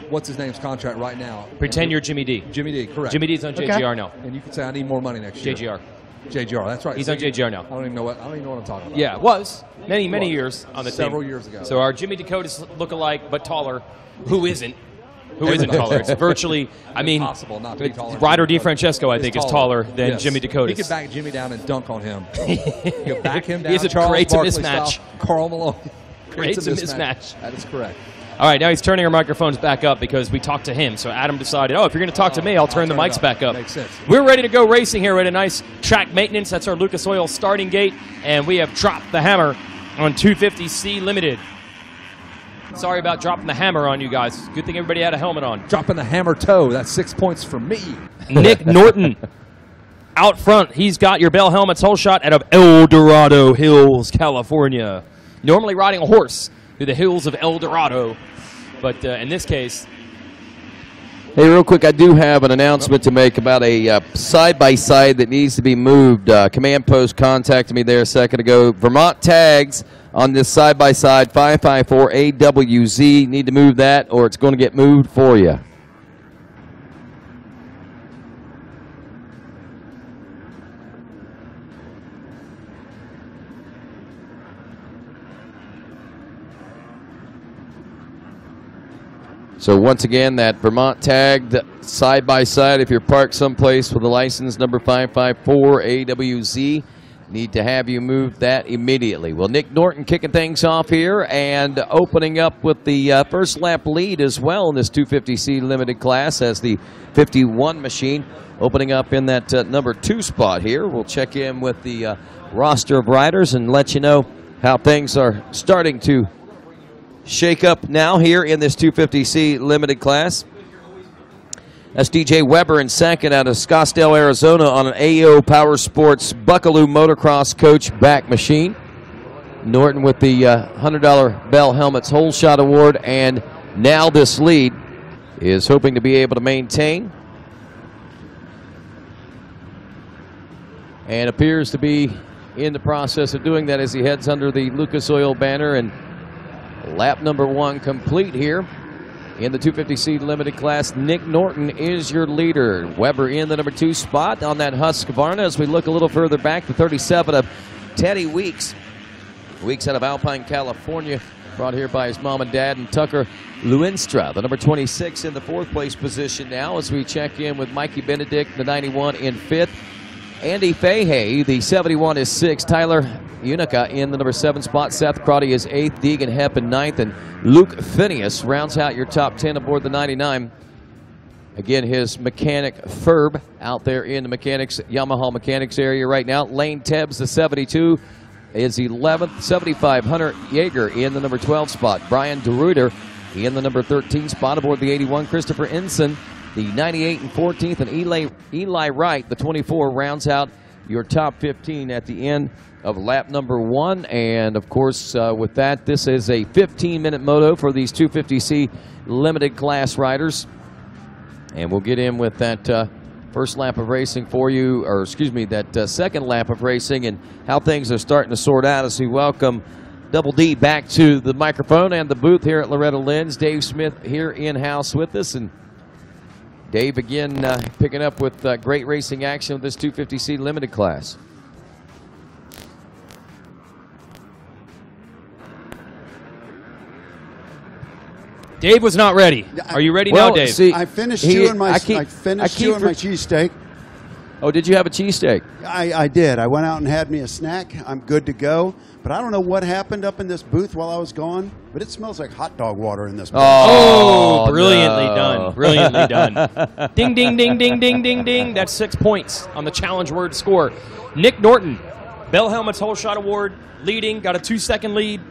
what's his name's contract right now. Pretend you're Jimmy D. Jimmy D, correct. Jimmy D's on JGR now. And you can say, I need more money next year. JGR. JGR, that's right. He's on JGR now. I don't even know what I'm talking about. Yeah, was. Many years on the team. Several years ago. So our Jimmy Dakotas look alike, but taller. Who isn't? Who isn't taller? It's virtually, I mean, impossible not to be taller. Ryder DiFrancesco, I think, is taller than Jimmy Dakotas. He could back Jimmy down and dunk on him. He could back him down. He creates a mismatch. Style. Karl Malone creates a mismatch. That is correct. All right, now he's turning our microphones back up because we talked to him. So Adam decided, if you're going to talk to me, I'll turn the mics back up. Makes sense. We're ready to go racing here at a nice track maintenance. That's our Lucas Oil starting gate, and we have dropped the hammer on 250C Limited. Sorry about dropping the hammer on you guys. Good thing everybody had a helmet on. Dropping the hammer toe. That's 6 points for me. Nick Norton out front. He's got your Bell Helmets whole shot out of El Dorado Hills, California. Normally riding a horse through the hills of El Dorado. But in this case... Hey, real quick, I do have an announcement to make about a side-by-side that needs to be moved. Command Post contacted me there a second ago. Vermont tags on this side-by-side 554 AWZ. Need to move that or it's going to get moved for you. So once again, that Vermont tagged side-by-side, if you're parked someplace with a license number 554 AWZ, need to have you move that immediately. Well, Nick Norton kicking things off here and opening up with the first lap lead as well in this 250C limited class as the 51 machine opening up in that number 2 spot here. We'll check in with the roster of riders and let you know how things are starting to shake up now here in this 250C limited class. That's DJ Weber in second out of Scottsdale, Arizona on an AO Power Sports Buckaloo Motocross Coach back machine. Norton with the $100 Bell Helmets Whole Shot Award, and now this lead is hoping to be able to maintain. And appears to be in the process of doing that as he heads under the Lucas Oil banner, and lap number 1 complete here in the 250C limited class. Nick Norton is your leader. Weber in the number 2 spot on that Husqvarna. As we look a little further back, the 37 of Teddy Weeks. Weeks out of Alpine, California, brought here by his mom and dad, and Tucker Luenstra, the number 26 in the 4th place position now as we check in with Mikey Benedict, the 91 in 5th. Andy Fahey, the 71 is 6th. Tyler Unica in the number 7 spot. Seth Crotty is 8th. Deegan Hepp in 9th. And Luke Phineas rounds out your top 10 aboard the 99. Again, his mechanic Ferb out there in the mechanics, Yamaha mechanics area right now. Lane Tebbs, the 72, is 11th. 75, Hunter Yeager in the number 12 spot. Brian DeRuiter in the number 13 spot aboard the 81. Christopher Ensign, the 98 and 14th, and Eli Wright, the 24, rounds out your top 15 at the end of lap number 1. And, of course, with that, this is a 15-minute moto for these 250C limited class riders. And we'll get in with that first lap of racing for you, or excuse me, that second lap of racing and how things are starting to sort out as we welcome Double D back to the microphone and the booth here at Loretta Lynn's. Dave Smith here in-house with us, and Dave again picking up with great racing action with this 250C limited class. Dave was not ready. Are you ready now, Dave? See, I finished chewing my cheesesteak. Oh, did you have a cheesesteak? I did. I went out and had me a snack. I'm good to go. But I don't know what happened up in this booth while I was gone, but it smells like hot dog water in this booth. Oh, brilliantly done. Brilliantly done. Ding, ding, ding, ding, ding, ding, ding. That's 6 points on the challenge word score. Nick Norton, Bell Helmets Whole Shot Award, leading, got a 2-second lead.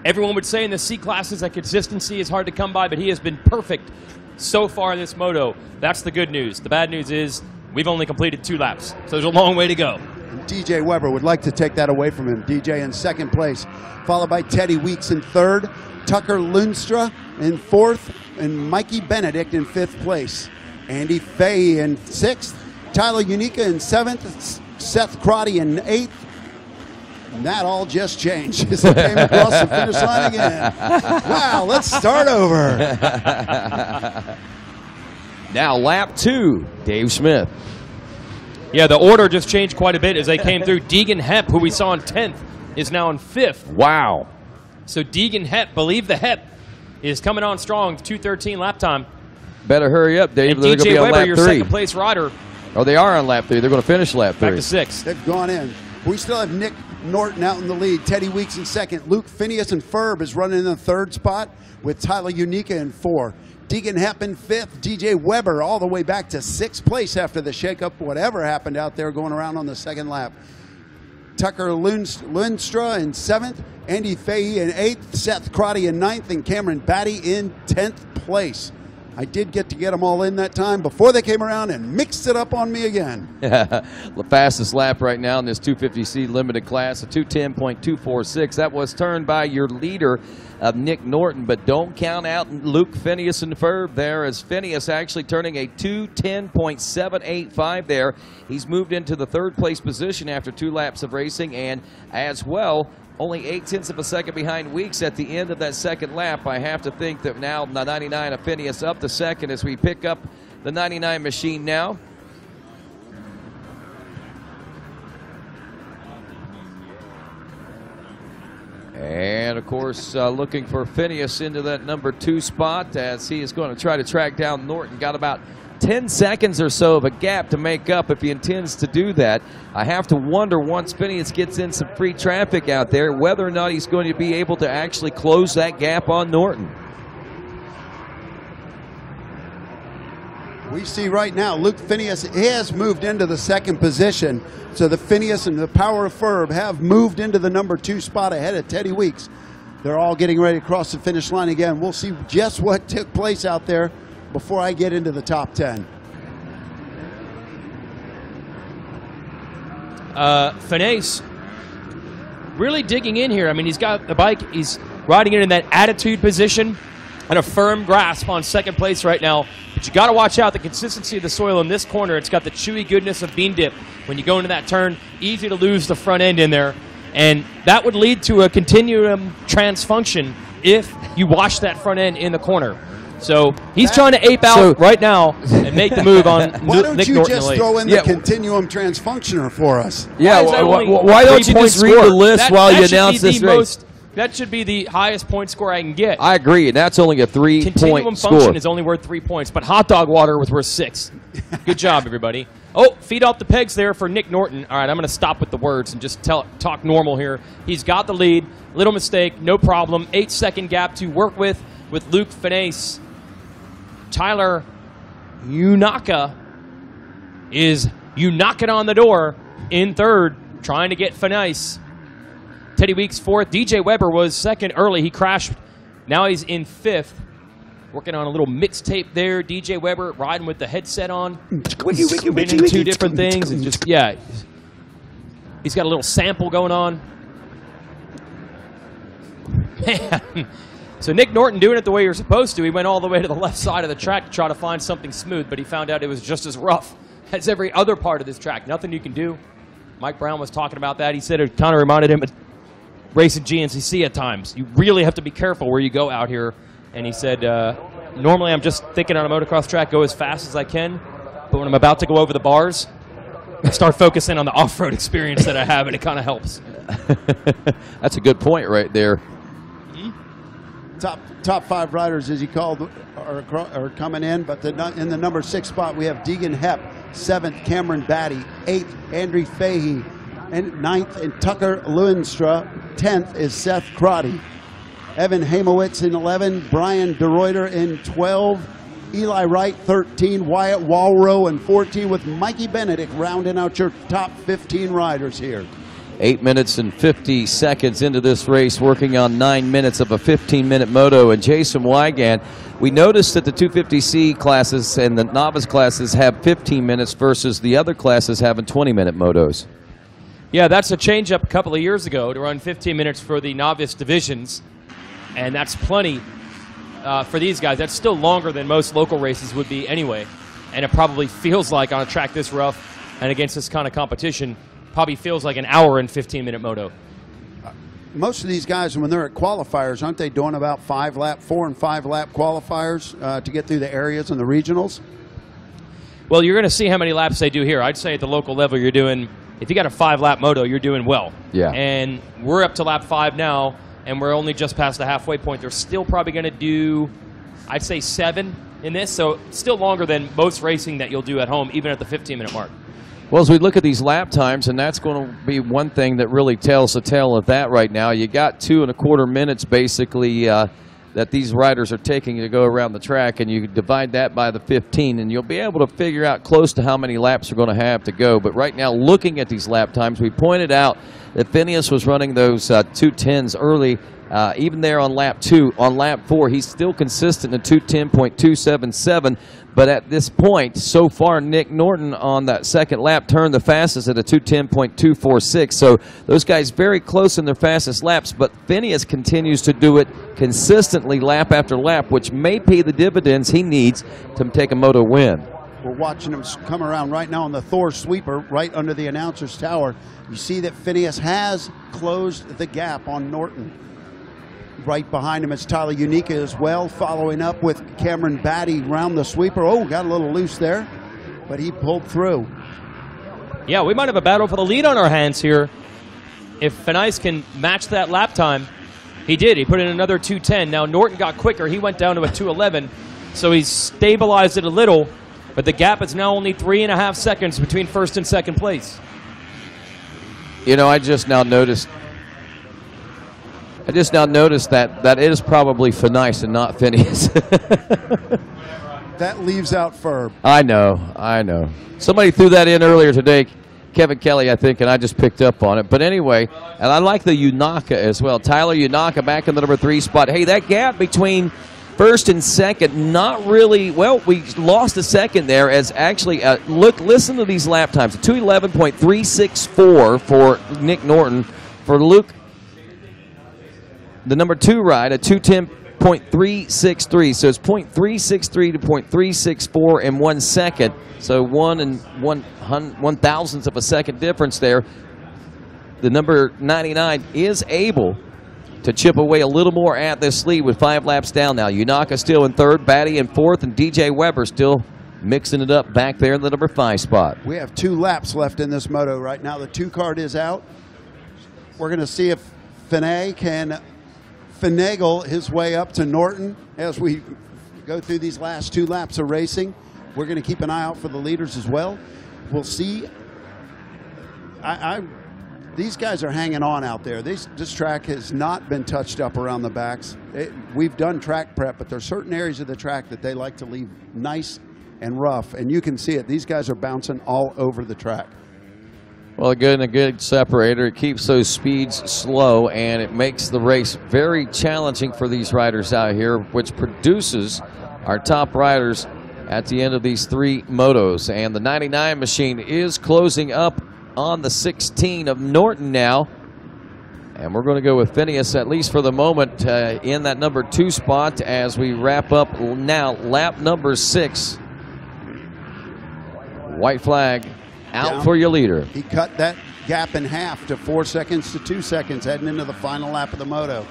Everyone would say in the C classes that consistency is hard to come by, but he has been perfect so far in this moto. That's the good news. The bad news is we've only completed 2 laps, so there's a long way to go. And DJ Weber would like to take that away from him. DJ in second place, followed by Teddy Weeks in third, Tucker Luenstra in fourth, and Mikey Benedict in fifth place. Andy Fay in sixth, Tyler Unica in seventh, Seth Crotty in eighth, And that all just changed as they came across the finish line again. Wow, let's start over. Now lap 2, Dave Smith. Yeah, the order just changed quite a bit as they came through. Deegan Hepp, who we saw in 10th, is now in 5th. Wow. So Deegan Hepp, believe the Hepp, is coming on strong, 2:13 lap time. Better hurry up, Dave. And They're going to DJ be on Weber, lap your 3. second place rider, Oh, they are on lap 3. They're going to finish lap 3. back to 6th. They've gone in. We still have Nick Norton out in the lead. Teddy Weeks in second. Luke Phineas and Ferb is running in the 3rd spot with Tyler Unica in 4. Deegan Hepp in 5th. DJ Weber all the way back to 6th place after the shakeup, whatever happened out there going around on the 2nd lap. Tucker Lunstra in 7th. Andy Fahey in 8th. Seth Crotty in 9th. And Cameron Batty in 10th place. I did get to get them all in that time before they came around and mixed it up on me again. The fastest lap right now in this 250C limited class, a 2:10.246. That was turned by your leader, Nick Norton, but don't count out Luke Phineas and Ferb there, as Phineas actually turning a 2:10.785 there. He's moved into the 3rd place position after 2 laps of racing, and as well, only 0.8 of a second behind Weeks at the end of that 2nd lap. I have to think that now the 99 of Phineas up to 2nd as we pick up the 99 machine now. And, of course, looking for Phineas into that number 2 spot as he is going to try to track down Norton. Got about 10 seconds or so of a gap to make up if he intends to do that. I have to wonder, once Phineas gets in some free traffic out there, whether or not he's going to be able to actually close that gap on Norton. We see right now Luke Phineas has moved into the 2nd position. So the Phineas and the Power of Ferb have moved into the number 2 spot ahead of Teddy Weeks. They're all getting ready to cross the finish line again. We'll see just what took place out there before I get into the top 10. Finesse really digging in here. I mean, he's got the bike. He's riding it in that attitude position and a firm grasp on 2nd place right now. But you got to watch out the consistency of the soil in this corner. It's got the chewy goodness of bean dip. When you go into that turn, easy to lose the front end in there. And that would lead to a continuum transfunction if you wash that front end in the corner. So he's trying to ape out right now and make the move on Why don't Nick you Norton. just throw in the continuum transfunctioner for us? Yeah, why don't you just read the list while you announce this race? That should be the highest point score I can get. I agree, and that's only a 3-point Continuum score. function is only worth 3 points, but hot dog water was worth 6. Good job, everybody. Oh, feet off the pegs there for Nick Norton. All right, I'm going to stop with the words and just talk normal here. He's got the lead. Little mistake, no problem. 8-second gap to work with Luke Finesse. Tyler Unica is knocking on the door in 3rd, trying to get Finesse. Teddy Weeks 4th. DJ Weber was 2nd early. He crashed. Now he's in 5th. Working on a little mixtape there. DJ Weber riding with the headset on. Spinning 2 different things. And just, yeah. He's got a little sample going on. Man. So Nick Norton doing it the way you're supposed to. He went all the way to the left side of the track to try to find something smooth, but he found out it was just as rough as every other part of this track. Nothing you can do. Mike Brown was talking about that. He said it kind of reminded him of racing GNCC at times. You really have to be careful where you go out here. And he said, normally I'm just thinking on a motocross track, go as fast as I can. But when I'm about to go over the bars, I start focusing on the off-road experience that I have, and it kind of helps. That's a good point right there. Top 5 riders, as you called, are coming in, but in the number 6 spot we have Deegan Hepp, 7th Cameron Batty, 8th Andrew Fahey, and 9th and Tucker Luenstra, 10th is Seth Crotty, Evan Hamowitz in 11, Brian DeReuter in 12, Eli Wright 13, Wyatt Walrow in 14, with Mikey Benedict rounding out your top 15 riders here. 8 minutes and 50 seconds into this race, working on 9 minutes of a 15-minute moto. And Jason Wygant, we noticed that the 250C classes and the novice classes have 15 minutes versus the other classes having 20-minute motos. Yeah, that's a change-up a couple of years ago to run 15 minutes for the novice divisions, and that's plenty for these guys. That's still longer than most local races would be anyway, and it probably feels like on a track this rough and against this kind of competition, probably feels like an hour and 15-minute moto. most of these guys, when they're at qualifiers, aren't they doing about 4 and 5 lap qualifiers to get through the areas and the regionals? Well, you're going to see how many laps they do here. I'd say at the local level, you're doing, if you got a 5-lap moto, you're doing well. Yeah. And we're up to lap 5 now, and we're only just past the halfway point. They're still probably going to do, I'd say 7 in this, so still longer than most racing that you'll do at home, even at the 15-minute mark. Well, as we look at these lap times, and that's going to be one thing that really tells the tale of that right now. You got 2.25 minutes basically that these riders are taking to go around the track, and you divide that by the 15, and you'll be able to figure out close to how many laps you're going to have to go. But right now, looking at these lap times, we pointed out that Phineas was running those 2:10s early, even there on lap 2. On lap 4, he's still consistent in 2:10.277. But at this point, so far, Nick Norton on that second lap turned the fastest at a 2:10.246. So those guys very close in their fastest laps, but Phineas continues to do it consistently lap after lap, which may pay the dividends he needs to take a moto win. We're watching him come around right now on the Thor sweeper right under the announcer's tower. You see that Phineas has closed the gap on Norton. Right behind him is Tyler Unica as well, following up with Cameron Batty around the sweeper. Oh, got a little loose there, but he pulled through. Yeah, we might have a battle for the lead on our hands here. If Phineas can match that lap time, he did. He put in another 2:10. Now Norton got quicker. He went down to a 2:11, so he's stabilized it a little, but the gap is now only 3.5 seconds between first and second place. You know, I just now noticed that it is probably Phineas and not Phineas. That leaves out Ferb. I know. Somebody threw that in earlier today, Kevin Kelly, I think, and I just picked up on it. But anyway, and I like the Unaka as well. Tyler Unaka back in the number 3 spot. Hey, that gap between first and second, not really, well, we lost a second there as actually, listen to these lap times. 2:11.364 for Nick Norton. For Luke, the number 2 ride, a 2:10.363. So it's 0.363 to 0.364 in 1 second. So 1/1000th of a second difference there. The number 99 is able to chip away a little more at this lead with 5 laps down now. Unaka still in 3rd, Batty in 4th, and DJ Weber still mixing it up back there in the number 5 spot. We have 2 laps left in this moto right now. The 2 card is out. We're going to see if Finney can finagle his way up to Norton as we go through these last 2 laps of racing. We're going to keep an eye out for the leaders as well. We'll see. These guys are hanging on out there. This track has not been touched up around the backs. We've done track prep, but there's certain areas of the track that they like to leave nice and rough, and you can see it. These guys are bouncing all over the track. Well, a good separator. It keeps those speeds slow, and it makes the race very challenging for these riders out here, which produces our top riders at the end of these 3 motos. And the 99 machine is closing up on the 16 of Norton now. And we're going to go with Phineas, at least for the moment, in that number 2 spot as we wrap up now lap number 6. White flag out down for your leader. He cut that gap in half to 4 seconds to 2 seconds heading into the final lap of the moto.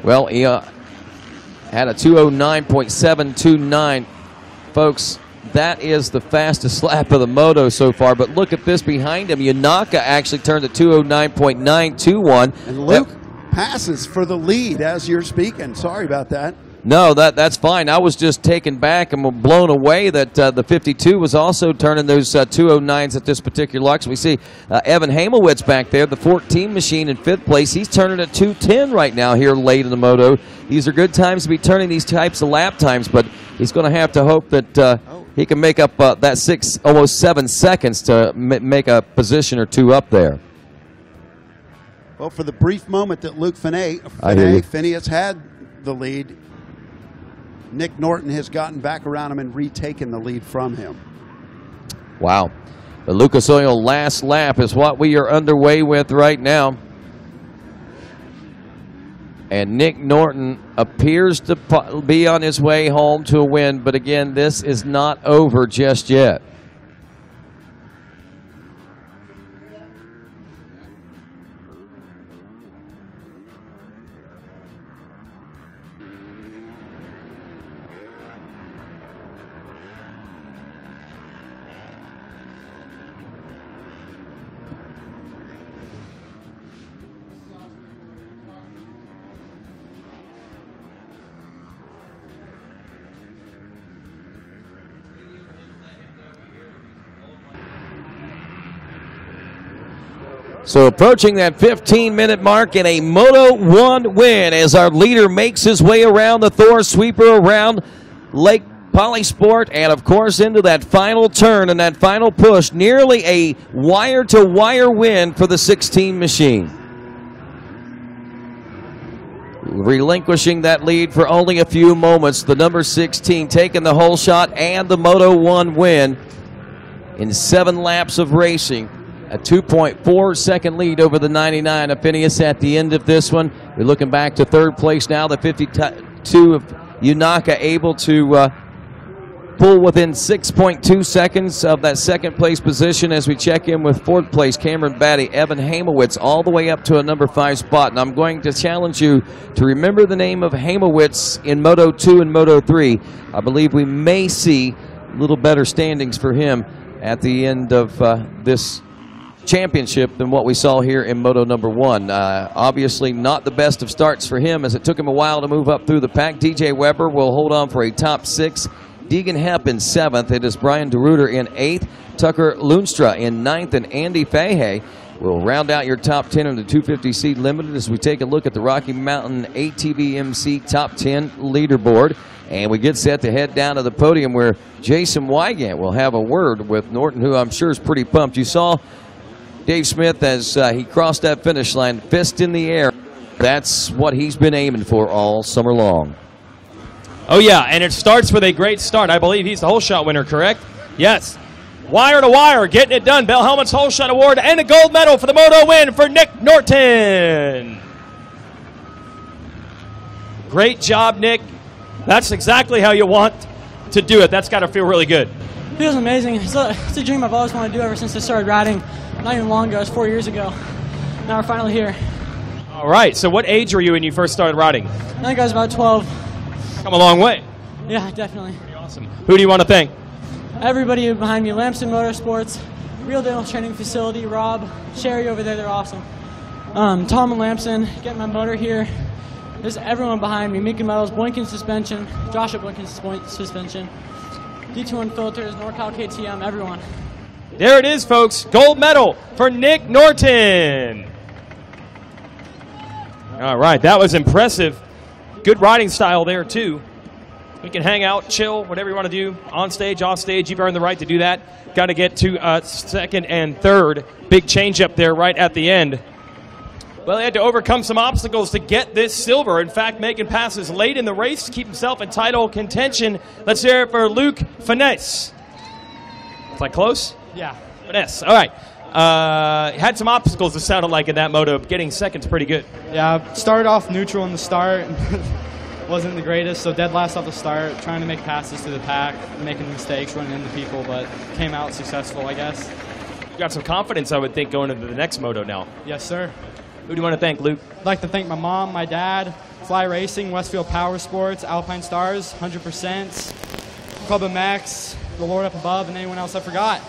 Well, he had a 2:09.729. Folks, that is the fastest lap of the moto so far. But look at this behind him. Yanaka actually turned to 2:09.921. And Luke passes for the lead as you're speaking. Sorry about that. No, that's fine. I was just taken back and blown away that the 52 was also turning those 2:09s at this particular lock. So we see Evan Hamelwitz back there, the 14 machine in 5th place. He's turning at 2:10 right now here late in the moto. These are good times to be turning these types of lap times, but he's going to have to hope that he can make up that 6, almost 7 seconds to make a position or 2 up there. Well, for the brief moment that Luke Phineas had the lead, Nick Norton has gotten back around him and retaken the lead from him. Wow. The Lucas Oil last lap is what we are underway with right now. And Nick Norton appears to be on his way home to a win, but again, this is not over just yet. So approaching that 15-minute mark in a Moto 1 win as our leader makes his way around the Thor sweeper around Lake Polysport and, of course, into that final turn and that final push. Nearly a wire-to-wire win for the 16 machine. Relinquishing that lead for only a few moments. The number 16 taking the whole shot and the Moto 1 win in 7 laps of racing. A 2.4-second lead over the 99 of Phineas at the end of this one. We're looking back to third place now. The 52 of Yunaka able to pull within 6.2 seconds of that second place position as we check in with fourth place Cameron Batty, Evan Hamowitz all the way up to a number 5 spot. And I'm going to challenge you to remember the name of Hamowitz in Moto 2 and Moto 3. I believe we may see a little better standings for him at the end of this championship than what we saw here in Moto number 1. Obviously not the best of starts for him as it took him a while to move up through the pack. DJ Weber will hold on for a top 6. Deegan Hepp in 7th. It is Brian DeRuiter in 8th. Tucker Lunstra in 9th. And Andy Fahey will round out your top 10 in the 250C Limited as we take a look at the Rocky Mountain ATVMC top 10 leaderboard. And we get set to head down to the podium where Jason Wygant will have a word with Norton, who I'm sure is pretty pumped. You saw Dave Smith as he crossed that finish line, fist in the air. That's what he's been aiming for all summer long. Oh, yeah, and it starts with a great start. I believe he's the whole shot winner, correct? Yes. Wire to wire, getting it done. Bell Helmet's whole shot award and a gold medal for the Moto win for Nick Norton. Great job, Nick. That's exactly how you want to do it. That's got to feel really good. It feels amazing. It's a dream I've always wanted to do ever since I started riding. Not even long ago. It was 4 years ago. Now we're finally here. All right, so what age were you when you first started riding? I think I was about 12. Come a long way. Yeah, definitely. Pretty awesome. Who do you want to thank? Everybody behind me, Lamson Motorsports, Real Deal Training Facility, Rob, Sherry over there, they're awesome. Tom and Lamson, getting my motor here. There's everyone behind me, Mickey Metals, Boykin Suspension, Joshua Boykin Suspension, D21 Filters, NorCal KTM, everyone. There it is, folks. Gold medal for Nick Norton. All right, that was impressive. Good riding style there, too. You can hang out, chill, whatever you want to do, on stage, off stage. You've earned the right to do that. Got to get to second and third. Big change up there right at the end. Well, he had to overcome some obstacles to get this silver. In fact, making passes late in the race to keep himself in title contention. Let's hear it for Luke Finesse. Is that close? Yeah. Finesse. All right. Had some obstacles, it sounded like, in that moto. Getting second's pretty good. Yeah, started off neutral in the start. Wasn't the greatest, so dead last off the start. Trying to make passes to the pack, making mistakes, running into people, but came out successful, I guess. You got some confidence, I would think, going into the next moto now. Yes, sir. Who do you want to thank, Luke? I'd like to thank my mom, my dad, Fly Racing, Westfield Power Sports, Alpine Stars, 100%, Club of Max, the Lord up above, and anyone else I forgot.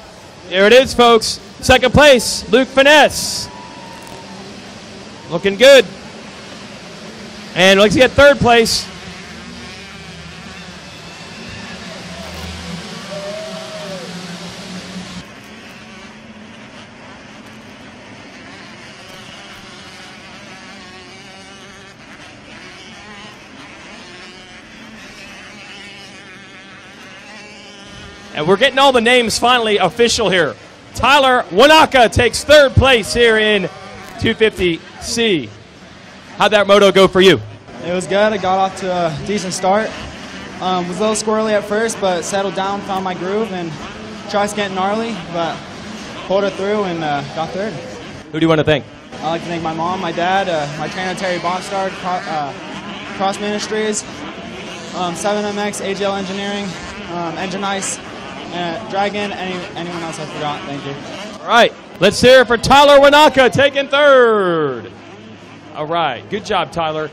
There it is, folks. Second place, Luke Finesse. Looking good. And let's get third place. And we're getting all the names finally official here. Tyler Wanaka takes third place here in 250C. How'd that moto go for you? It was good. I got off to a decent start. Was a little squirrely at first, but settled down, found my groove, and tried getting gnarly, but pulled it through and got third. Who do you want to thank? I'd like to thank my mom, my dad, my trainer Terry Bonstard, Cross Ministries, 7MX, AGL Engineering, Engine Ice, Dragon, anyone else I forgot. Thank you. All right, let's hear it for Tyler Wanaka taking third. All right, good job, Tyler.